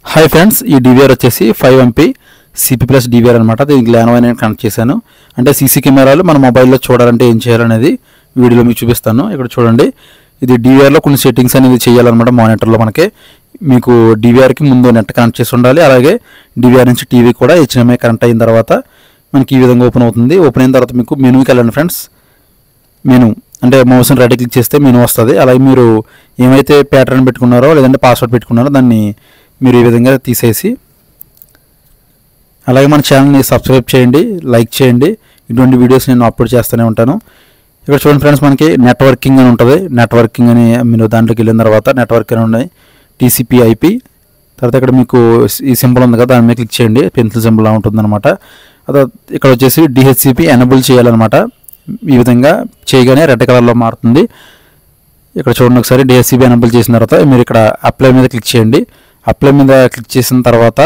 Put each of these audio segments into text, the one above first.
Hi friends, ఈ DVR వచ్చేసి 5MP CP plus DVR అనమాట. దీనికి లానోవా నేను కనెక్ట్ చేశాను. అంటే సీసీ కెమెరాలు మన మొబైల్లో చూడాలంటే ఏం చేయాలనేది వీడియోలో మీకు చూపిస్తాను. ఇక్కడ చూడండి, ఇది డివిఆర్లో కొన్ని సెట్టింగ్స్ అనేది చేయాలన్నమాట. మానిటర్లో మీకు డివిఆర్కి ముందు నెట్ కనెక్ట్ చేసి ఉండాలి. అలాగే డివిఆర్ నుంచి టీవీ కూడా హెచ్డిఎంఐ కనెక్ట్ అయిన తర్వాత మనకి ఈ విధంగా ఓపెన్ అవుతుంది. ఓపెన్ అయిన తర్వాత మీకు మెనూకి వెళ్ళండి ఫ్రెండ్స్. మెనూ అంటే మౌస్ని రైట్ క్లిక్ చేస్తే మెనూ వస్తుంది. అలాగే మీరు ఏమైతే ప్యాటర్న్ పెట్టుకున్నారో లేదంటే పాస్వర్డ్ పెట్టుకున్నారో దాన్ని మీరు ఈ విధంగా తీసేసి, అలాగే మన ఛానల్ని సబ్స్క్రైబ్ చేయండి, లైక్ చేయండి. ఇటువంటి వీడియోస్ నేను అప్లోడ్ చేస్తూనే ఉంటాను. ఇక్కడ చూడండి ఫ్రెండ్స్, మనకి నెట్వర్కింగ్ అని ఉంటుంది. నెట్వర్కింగ్ అని మీరు దాంట్లోకి వెళ్ళిన తర్వాత నెట్వర్క్ అని ఉన్నాయి, TCP/IP. తర్వాత ఇక్కడ మీకు ఈ సింబల్ ఉంది కదా, దాని మీద క్లిక్ చేయండి. పెన్సిల్ సింబల్ ఉంటుంది అనమాట. అదే ఇక్కడ వచ్చేసి DHCP ఎనేబుల్ చేయాలన్నమాట. ఈ విధంగా చేయగానే రెడ్ కలర్లో మారుతుంది. ఇక్కడ చూడండి ఒకసారి, DHCP ఎనేబుల్ చేసిన తర్వాత మీరు ఇక్కడ అప్లై మీద క్లిక్ చేయండి. అప్లై మీద క్లిక్ చేసిన తర్వాత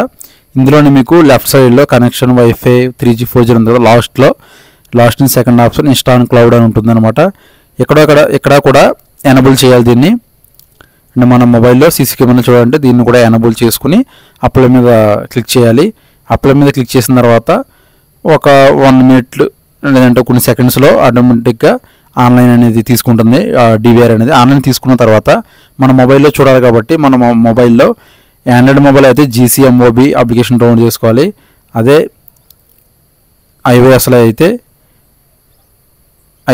ఇందులోనే మీకు లెఫ్ట్ సైడ్లో కనెక్షన్ వైఫై 3G 4G ఉంది కదా, last second option install cloud అని ఉంటుంది అనమాట. ఇక్కడ కూడా ఎనేబుల్ చేయాలి దీన్ని. అంటే మన మొబైల్లో సీసీ కెమెరా చూడాలంటే దీన్ని కూడా ఎనేబుల్ చేసుకుని అప్లై మీద క్లిక్ చేయాలి. అప్లై మీద క్లిక్ చేసిన తర్వాత ఒక 1 minute లేదంటే కొన్ని సెకండ్స్లో ఆటోమేటిక్గా ఆన్లైన్ అనేది తీసుకుంటుంది. డివిఆర్ అనేది ఆన్లైన్ తీసుకున్న తర్వాత మన మొబైల్లో చూడాలి కాబట్టి మన మొబైల్లో ఆండ్రాయిడ్ మొబైల్ అయితే GCMOB అప్లికేషన్ డౌన్లోడ్ చేసుకోవాలి. అదే iOSలో అయితే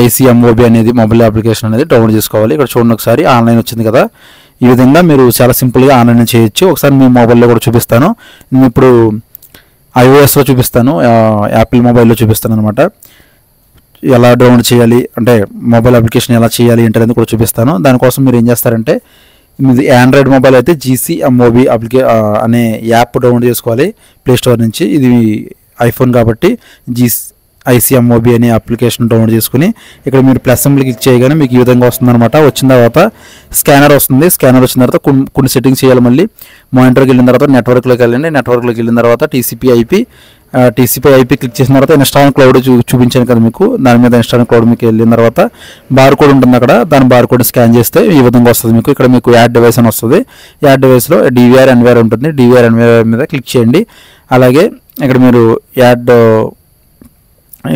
ICMOB అనేది మొబైల్ అప్లికేషన్ అనేది డౌన్లోడ్ చేసుకోవాలి. ఇక్కడ చూడండి ఒకసారి, ఆన్లైన్ వచ్చింది కదా. ఈ విధంగా మీరు చాలా సింపుల్గా ఆన్లైన్ చేయొచ్చు. ఒకసారి మీ మొబైల్లో కూడా చూపిస్తాను. నేను ఇప్పుడు iOSలో చూపిస్తాను, యాపిల్ మొబైల్లో చూపిస్తాను అనమాట. ఎలా డౌన్లోడ్ చేయాలి అంటే మొబైల్ అప్లికేషన్ ఎలా చేయాలి ఏంటనేది కూడా చూపిస్తాను. దానికోసం మీరు ఏం చేస్తారంటే, మీది ఆండ్రాయిడ్ మొబైల్ అయితే GCMOB అనే యాప్ డౌన్లోడ్ చేసుకోవాలి ప్లేస్టోర్ నుంచి. ఇది ఐఫోన్ కాబట్టి ICMOB అనే అప్లికేషన్ డౌన్లోడ్ చేసుకుని ఇక్కడ మీరు ప్లస్ సింబల్ క్లిక్ చేయగానే మీకు ఈ విధంగా వస్తుందన్నమాట. వచ్చిన తర్వాత స్కానర్ వస్తుంది. స్కానర్ వచ్చిన తర్వాత కొన్ని సెట్టింగ్స్ చేయాలి. మళ్ళీ మానిటర్కి వెళ్ళిన తర్వాత నెట్వర్క్లోకి వెళ్ళండి. నెట్వర్క్లోకి వెళ్ళిన తర్వాత TCP/IP క్లిక్ చేసిన తర్వాత ఇన్స్టాల్ క్లౌడ్ చూపించాను కదా మీకు. దాని మీద ఇన్స్టాల్ క్లౌడ్ మీకు వెళ్ళిన తర్వాత బార్ కోడ్ ఉంటుంది అక్కడ, దాని బార్ కోడ్ స్కాన్ చేస్తే ఈ విధంగా వస్తుంది మీకు. ఇక్కడ మీకు యాడ్ డివైస్ అని వస్తుంది. యాడ్ డివైస్లో డివిఆర్ ఎన్వైర్ ఉంటుంది. డివిఆర్ ఎన్వైర్ మీద క్లిక్ చేయండి. అలాగే ఇక్కడ మీరు యాడ్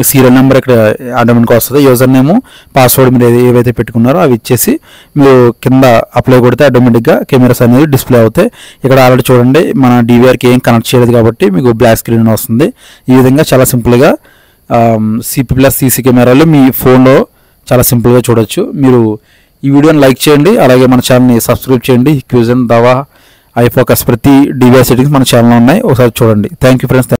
సీరియల్ నెంబర్ ఇక్కడ ఆటోమేటిక్గా వస్తుంది. యూజర్ నేమ్, పాస్వర్డ్ మీరు ఏవైతే పెట్టుకున్నారో అవి ఇచ్చేసి మీరు కింద అప్లై కొడితే ఆటోమేటిక్గా కెమెరాస్ అనేది డిస్ప్లే అవుతాయి. ఇక్కడ ఆల్రెడీ చూడండి, మన డివిఆర్కి ఏం కనెక్ట్ చేయలేదు కాబట్టి మీకు బ్లాక్ స్క్రీన్ వస్తుంది. ఈ విధంగా చాలా సింపుల్గా సిపి ప్లస్ సీసీ కెమెరాలు మీ ఫోన్లో చాలా సింపుల్గా చూడొచ్చు. మీరు ఈ వీడియోని లైక్ చేయండి, అలాగే మన ఛానల్ని సబ్స్క్రైబ్ చేయండి. క్యూజన్, దవా, ఐఫోకస్ ప్రతి డివిఆర్ సెట్టింగ్స్ మన ఛానల్లో ఉన్నాయి. ఒకసారి చూడండి. Thank you friends.